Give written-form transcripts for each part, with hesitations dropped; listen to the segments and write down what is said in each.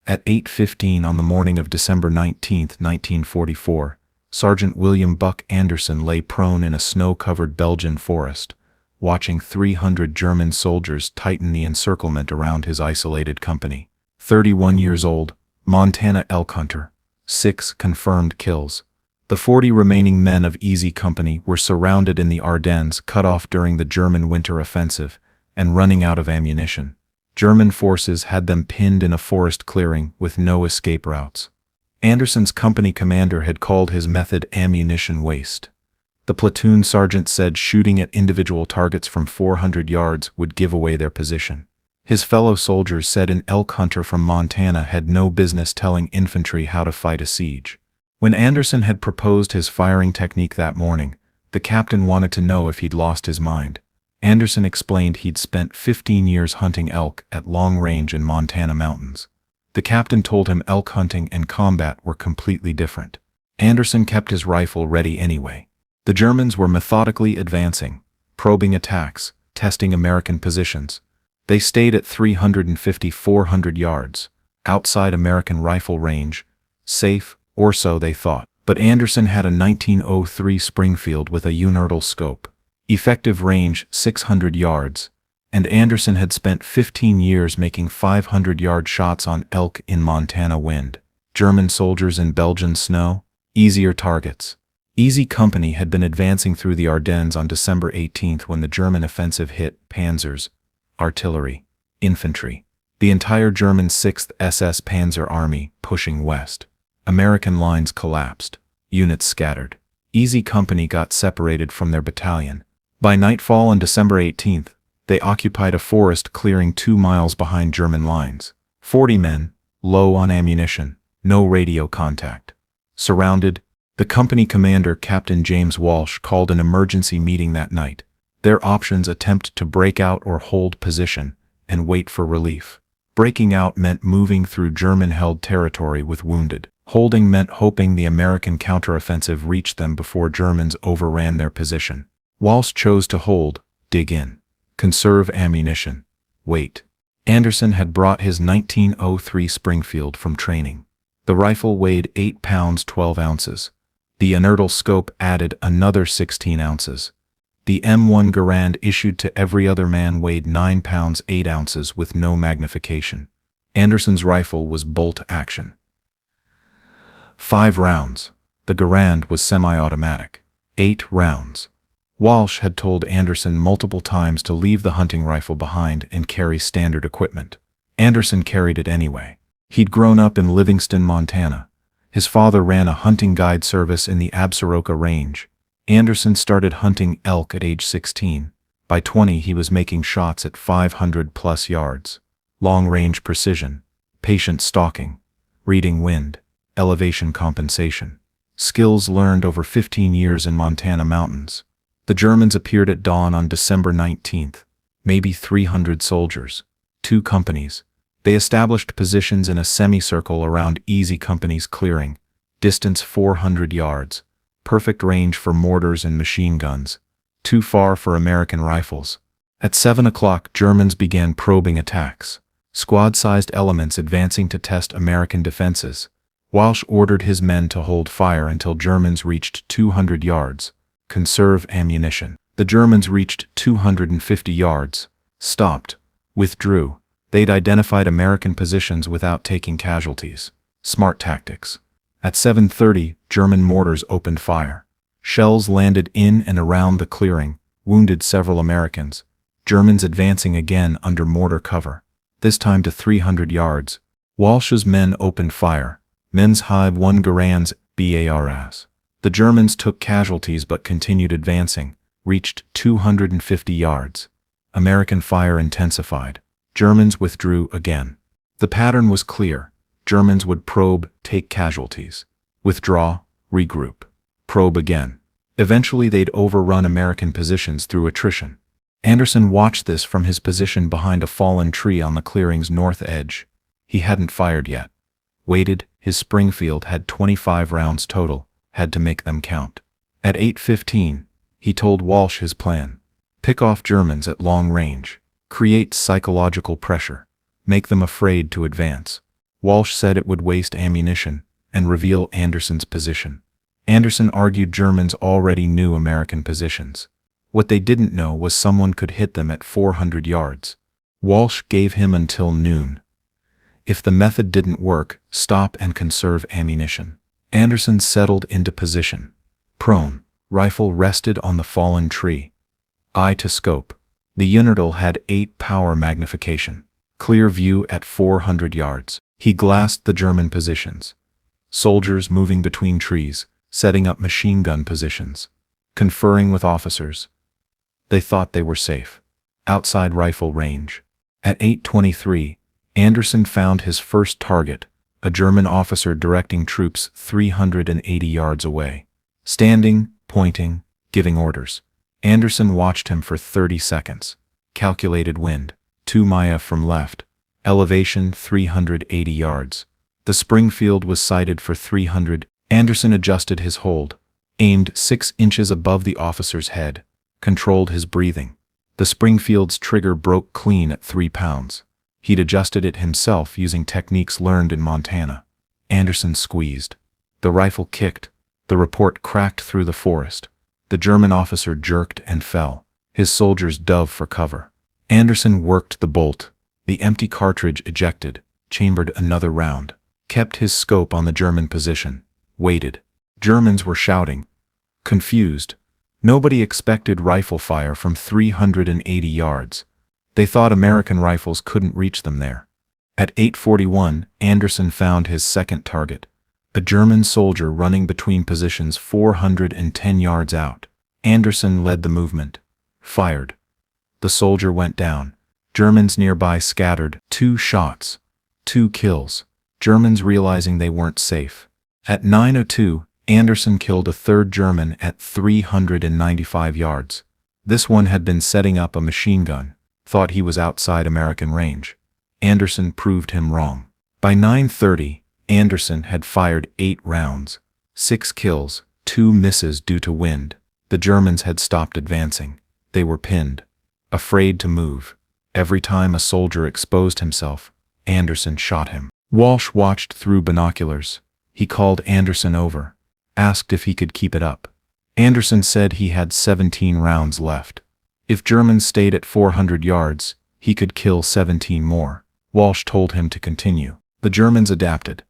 At 8:15 on the morning of December 19, 1944, Sergeant William Buck Anderson lay prone in a snow-covered Belgian forest, watching 300 German soldiers tighten the encirclement around his isolated company. 31 years old, Montana elk hunter. 6 confirmed kills. The 40 remaining men of Easy Company were surrounded in the Ardennes, cut off during the German winter offensive, and running out of ammunition. German forces had them pinned in a forest clearing with no escape routes. Anderson's company commander had called his method ammunition waste. The platoon sergeant said shooting at individual targets from 400 yards would give away their position. His fellow soldiers said an elk hunter from Montana had no business telling infantry how to fight a siege. When Anderson had proposed his firing technique that morning, the captain wanted to know if he'd lost his mind. Anderson explained he'd spent 15 years hunting elk at long range in Montana mountains. The captain told him elk hunting and combat were completely different. Anderson kept his rifle ready anyway. The Germans were methodically advancing, probing attacks, testing American positions. They stayed at 350-400 yards, outside American rifle range, safe, or so they thought. But Anderson had a 1903 Springfield with a Unertl scope. Effective range 600 yards, and Anderson had spent 15 years making 500-yard shots on elk in Montana wind. German soldiers in Belgian snow, easier targets. Easy Company had been advancing through the Ardennes on December 18 when the German offensive hit panzers, artillery, infantry. The entire German 6th SS Panzer Army pushing west. American lines collapsed. Units scattered. Easy Company got separated from their battalion. By nightfall on December 18th, they occupied a forest clearing 2 miles behind German lines. 40 men, low on ammunition, no radio contact. Surrounded, the company commander, Captain James Walsh, called an emergency meeting that night. Their options: attempt to break out or hold position, and wait for relief. Breaking out meant moving through German-held territory with wounded. Holding meant hoping the American counteroffensive reached them before Germans overran their position. Walsh chose to hold, dig in, conserve ammunition, wait. Anderson had brought his 1903 Springfield from training. The rifle weighed 8 pounds 12 ounces. The Unertl scope added another 16 ounces. The M1 Garand issued to every other man weighed 9 pounds 8 ounces with no magnification. Anderson's rifle was bolt action. 5 rounds. The Garand was semi-automatic. 8 rounds. Walsh had told Anderson multiple times to leave the hunting rifle behind and carry standard equipment. Anderson carried it anyway. He'd grown up in Livingston, Montana. His father ran a hunting guide service in the Absaroka Range. Anderson started hunting elk at age 16. By 20 he was making shots at 500+ yards. Long-range precision, patient stalking, reading wind, elevation compensation. Skills learned over 15 years in Montana mountains. The Germans appeared at dawn on December 19th. Maybe 300 soldiers. 2 companies. They established positions in a semicircle around Easy Company's clearing. Distance 400 yards. Perfect range for mortars and machine guns. Too far for American rifles. At 7 o'clock, Germans began probing attacks. Squad-sized elements advancing to test American defenses. Walsh ordered his men to hold fire until Germans reached 200 yards. Conserve ammunition. The Germans reached 250 yards. Stopped. Withdrew. They'd identified American positions without taking casualties. Smart tactics. At 7:30, German mortars opened fire. Shells landed in and around the clearing, wounded several Americans. Germans advancing again under mortar cover. This time to 300 yards. Walsh's men opened fire. Men's Hive 1 Garand's BARS. The Germans took casualties but continued advancing, reached 250 yards. American fire intensified. Germans withdrew again. The pattern was clear. Germans would probe, take casualties. Withdraw, regroup. Probe again. Eventually they'd overrun American positions through attrition. Anderson watched this from his position behind a fallen tree on the clearing's north edge. He hadn't fired yet. Waited. His Springfield had 25 rounds total, had to make them count. At 8:15, he told Walsh his plan. Pick off Germans at long range. Create psychological pressure. Make them afraid to advance. Walsh said it would waste ammunition and reveal Anderson's position. Anderson argued Germans already knew American positions. What they didn't know was someone could hit them at 400 yards. Walsh gave him until noon. If the method didn't work, stop and conserve ammunition. Anderson settled into position. Prone, rifle rested on the fallen tree. Eye to scope. The Unertl had 8 power magnification. Clear view at 400 yards. He glassed the German positions. Soldiers moving between trees, setting up machine gun positions. Conferring with officers. They thought they were safe. Outside rifle range. At 8:23, Anderson found his first target, a German officer directing troops 380 yards away. Standing, pointing, giving orders. Anderson watched him for 30 seconds. Calculated wind, 2 Maya from left. Elevation 380 yards. The Springfield was sighted for 300. Anderson adjusted his hold, aimed 6 inches above the officer's head, controlled his breathing. The Springfield's trigger broke clean at 3 pounds. He'd adjusted it himself using techniques learned in Montana. Anderson squeezed. The rifle kicked. The report cracked through the forest. The German officer jerked and fell. His soldiers dove for cover. Anderson worked the bolt. The empty cartridge ejected, chambered another round. Kept his scope on the German position. Waited. Germans were shouting. Confused. Nobody expected rifle fire from 380 yards. They thought American rifles couldn't reach them there. At 8:41, Anderson found his second target. A German soldier running between positions 410 yards out. Anderson led the movement. Fired. The soldier went down. Germans nearby scattered. 2 shots. 2 kills. Germans realizing they weren't safe. At 9:02, Anderson killed a third German at 395 yards. This one had been setting up a machine gun, thought he was outside American range. Anderson proved him wrong. By 9:30, Anderson had fired 8 rounds. 6 kills, 2 misses due to wind. The Germans had stopped advancing. They were pinned. Afraid to move. Every time a soldier exposed himself, Anderson shot him. Walsh watched through binoculars. He called Anderson over. Asked if he could keep it up. Anderson said he had 17 rounds left. If Germans stayed at 400 yards, he could kill 17 more. Walsh told him to continue. The Germans adapted.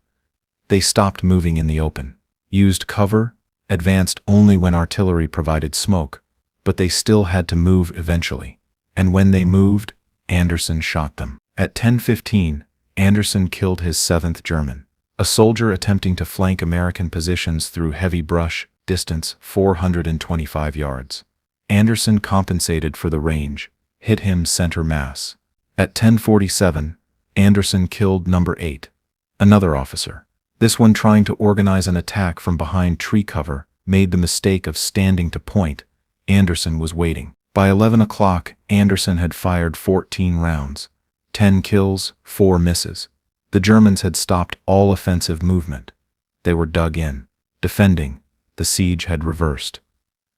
They stopped moving in the open. Used cover, advanced only when artillery provided smoke, but they still had to move eventually. And when they moved, Anderson shot them. At 10:15, Anderson killed his 7th German. A soldier attempting to flank American positions through heavy brush, distance 425 yards. Anderson compensated for the range, hit him center mass. At 10:47, Anderson killed number 8. Another officer. This one trying to organize an attack from behind tree cover, made the mistake of standing to point. Anderson was waiting. By 11 o'clock, Anderson had fired 14 rounds. 10 kills, 4 misses. The Germans had stopped all offensive movement. They were dug in, defending. The siege had reversed.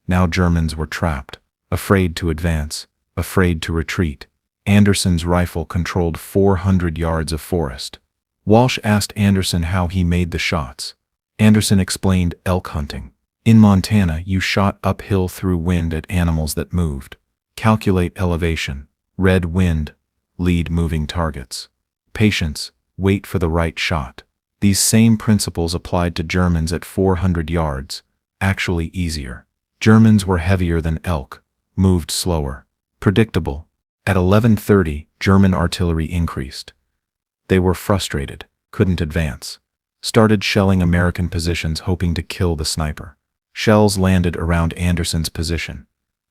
Now Germans were trapped, afraid to advance, afraid to retreat. Anderson's rifle controlled 400 yards of forest. Walsh asked Anderson how he made the shots. Anderson explained elk hunting. In Montana, you shot uphill through wind at animals that moved. Calculate elevation, red wind, lead moving targets. Patience, wait for the right shot. These same principles applied to Germans at 400 yards, actually easier. Germans were heavier than elk, moved slower. Predictable. At 11:30, German artillery increased. They were frustrated, couldn't advance. Started shelling American positions hoping to kill the sniper. Shells landed around Anderson's position.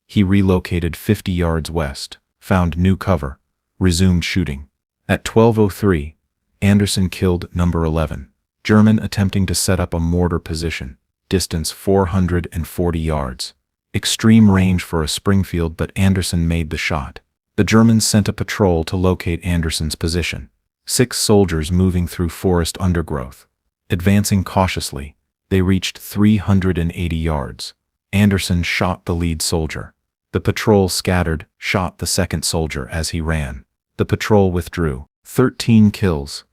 He relocated 50 yards west, found new cover, resumed shooting. At 12:03, Anderson killed number 11, German attempting to set up a mortar position, distance 440 yards. Extreme range for a Springfield, but Anderson made the shot. The Germans sent a patrol to locate Anderson's position. 6 soldiers moving through forest undergrowth. Advancing cautiously, they reached 380 yards. Anderson shot the lead soldier. The patrol scattered, shot the second soldier as he ran. The patrol withdrew. 13 kills.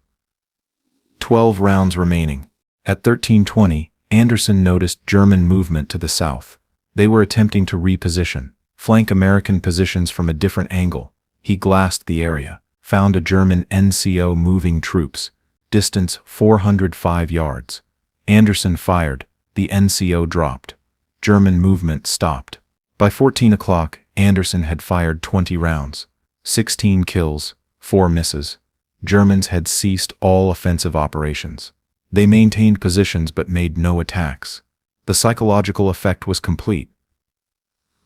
12 rounds remaining. At 13:20, Anderson noticed German movement to the south. They were attempting to reposition, flank American positions from a different angle. He glassed the area, found a German NCO moving troops, distance 405 yards. Anderson fired, the NCO dropped. German movement stopped. By 14 o'clock, Anderson had fired 20 rounds, 16 kills, 4 misses. Germans had ceased all offensive operations. They maintained positions but made no attacks. The psychological effect was complete.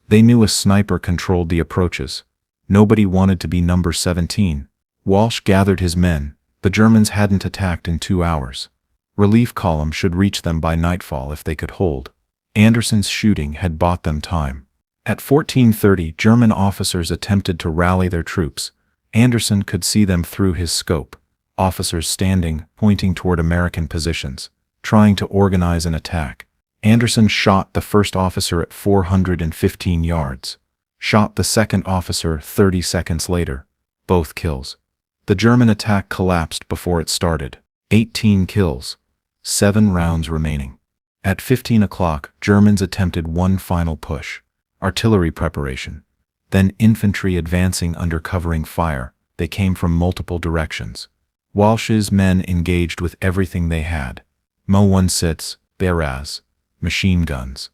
They knew a sniper controlled the approaches. Nobody wanted to be number 17. Walsh gathered his men. The Germans hadn't attacked in 2 hours. Relief column should reach them by nightfall if they could hold. Anderson's shooting had bought them time. At 14:30, German officers attempted to rally their troops. Anderson could see them through his scope. Officers standing, pointing toward American positions, trying to organize an attack. Anderson shot the first officer at 415 yards. Shot the second officer 30 seconds later. Both kills. The German attack collapsed before it started. 18 kills. 7 rounds remaining. At 15 o'clock, Germans attempted one final push. Artillery preparation. Then infantry advancing under covering fire. They came from multiple directions. Walsh's men engaged with everything they had. Mo-16, Beras, machine guns.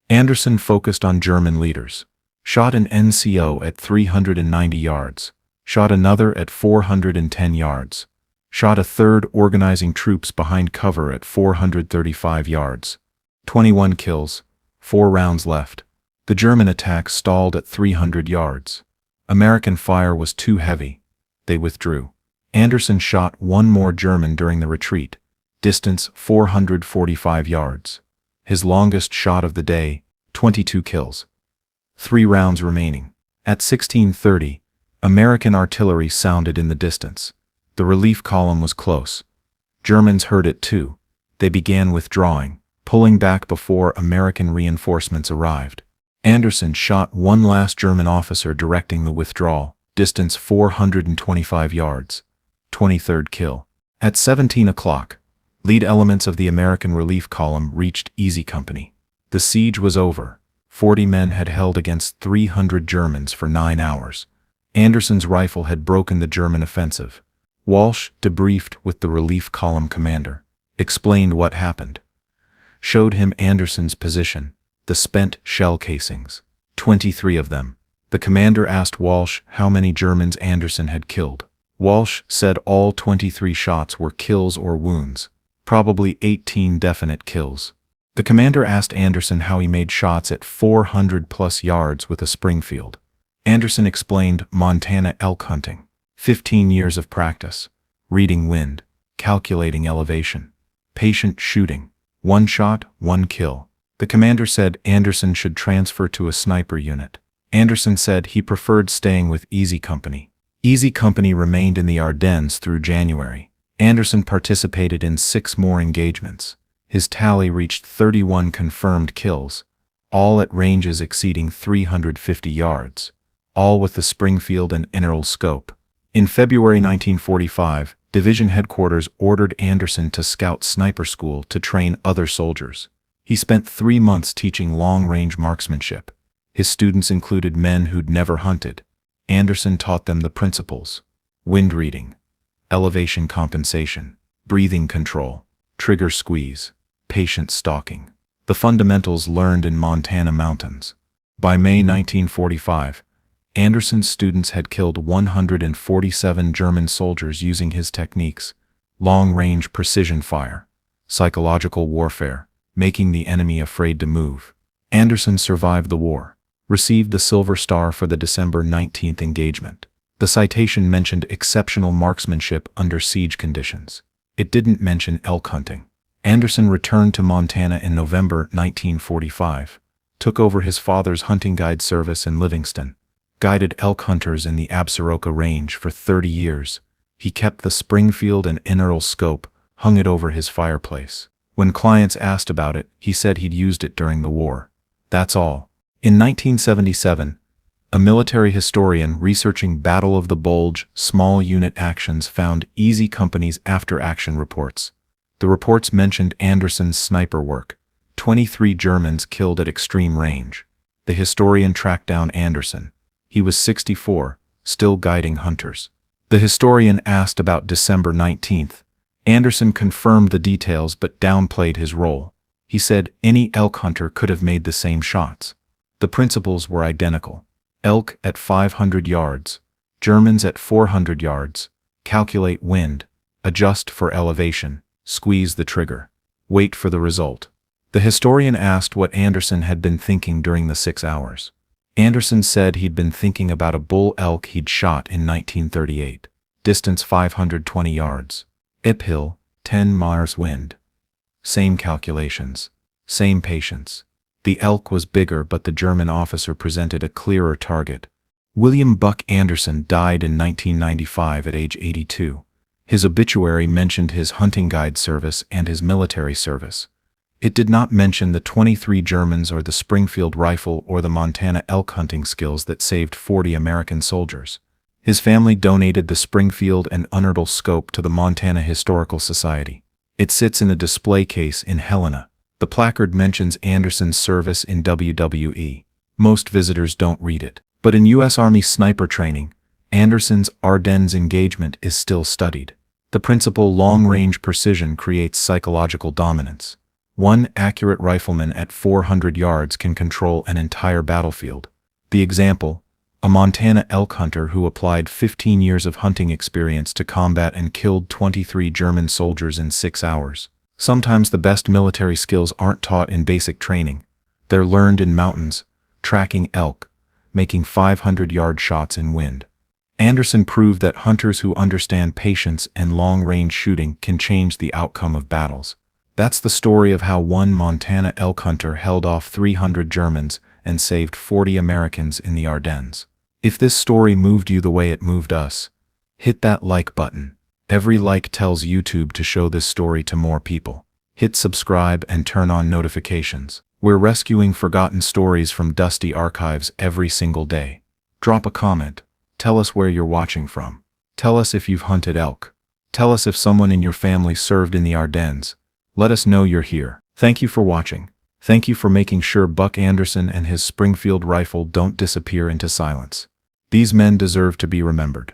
Anderson focused on German leaders. Shot an NCO at 390 yards. Shot another at 410 yards. Shot a third organizing troops behind cover at 435 yards. 21 kills, 4 rounds left. The German attack stalled at 300 yards. American fire was too heavy. They withdrew. Anderson shot one more German during the retreat. Distance 445 yards. His longest shot of the day, 22 kills. 3 rounds remaining. At 16:30, American artillery sounded in the distance. The relief column was close. Germans heard it too. They began withdrawing, pulling back before American reinforcements arrived. Anderson shot one last German officer directing the withdrawal, distance 425 yards. 23rd kill. At 17 o'clock, lead elements of the American relief column reached Easy Company. The siege was over. 40 men had held against 300 Germans for 9 hours. Anderson's rifle had broken the German offensive. Walsh debriefed with the relief column commander, explained what happened, showed him Anderson's position, the spent shell casings, 23 of them. The commander asked Walsh how many Germans Anderson had killed. Walsh said all 23 shots were kills or wounds, probably 18 definite kills. The commander asked Anderson how he made shots at 400+ yards with a Springfield. Anderson explained Montana elk hunting, 15 years of practice, reading wind, calculating elevation, patient shooting, 1 shot, 1 kill. The commander said Anderson should transfer to a sniper unit. Anderson said he preferred staying with Easy Company. Easy Company remained in the Ardennes through January. Anderson participated in 6 more engagements. His tally reached 31 confirmed kills, all at ranges exceeding 350 yards, all with the Springfield and Unertl scope. In February 1945, Division Headquarters ordered Anderson to scout sniper school to train other soldiers. He spent 3 months teaching long-range marksmanship. His students included men who'd never hunted. Anderson taught them the principles: wind reading, elevation compensation, breathing control, trigger squeeze, patient stalking. The fundamentals learned in Montana mountains. By May 1945, Anderson's students had killed 147 German soldiers using his techniques: long-range precision fire, psychological warfare, making the enemy afraid to move. Anderson survived the war, received the Silver Star for the December 19th engagement. The citation mentioned exceptional marksmanship under siege conditions. It didn't mention elk hunting. Anderson returned to Montana in November 1945, took over his father's hunting guide service in Livingston, guided elk hunters in the Absaroka Range for 30 years. He kept the Springfield and Unertl scope, hung it over his fireplace. When clients asked about it, he said he'd used it during the war. That's all. In 1977, A military historian researching Battle of the Bulge small unit actions found Easy Company's after-action reports. The reports mentioned Anderson's sniper work, 23 Germans killed at extreme range. The historian tracked down Anderson. He was 64, still guiding hunters. The historian asked about December 19th. Anderson confirmed the details but downplayed his role. He said any elk hunter could have made the same shots. The principles were identical. Elk at 500 yards, Germans at 400 yards. Calculate wind, adjust for elevation, squeeze the trigger, wait for the result. The historian asked what Anderson had been thinking during the 6 hours. Anderson said he'd been thinking about a bull elk he'd shot in 1938. Distance 520 yards. Uphill, 10 miles wind. Same calculations. Same patience. The elk was bigger, but the German officer presented a clearer target. William Buck Anderson died in 1995 at age 82. His obituary mentioned his hunting guide service and his military service. It did not mention the 23 Germans or the Springfield rifle or the Montana elk hunting skills that saved 40 American soldiers. His family donated the Springfield and Unertl scope to the Montana Historical Society. It sits in a display case in Helena. The placard mentions Anderson's service in WWE. Most visitors don't read it. But in U.S. Army sniper training, Anderson's Ardennes engagement is still studied. The principle long-range precision creates psychological dominance. One accurate rifleman at 400 yards can control an entire battlefield. The example, a Montana elk hunter who applied 15 years of hunting experience to combat and killed 23 German soldiers in 6 hours. Sometimes the best military skills aren't taught in basic training. They're learned in mountains, tracking elk, making 500-yard shots in wind. Anderson proved that hunters who understand patience and long-range shooting can change the outcome of battles. That's the story of how one Montana elk hunter held off 300 Germans and saved 40 Americans in the Ardennes. If this story moved you the way it moved us, hit that like button. Every like tells YouTube to show this story to more people. Hit subscribe and turn on notifications. We're rescuing forgotten stories from dusty archives every single day. Drop a comment. Tell us where you're watching from. Tell us if you've hunted elk. Tell us if someone in your family served in the Ardennes. Let us know you're here. Thank you for watching. Thank you for making sure Buck Anderson and his Springfield rifle don't disappear into silence. These men deserve to be remembered.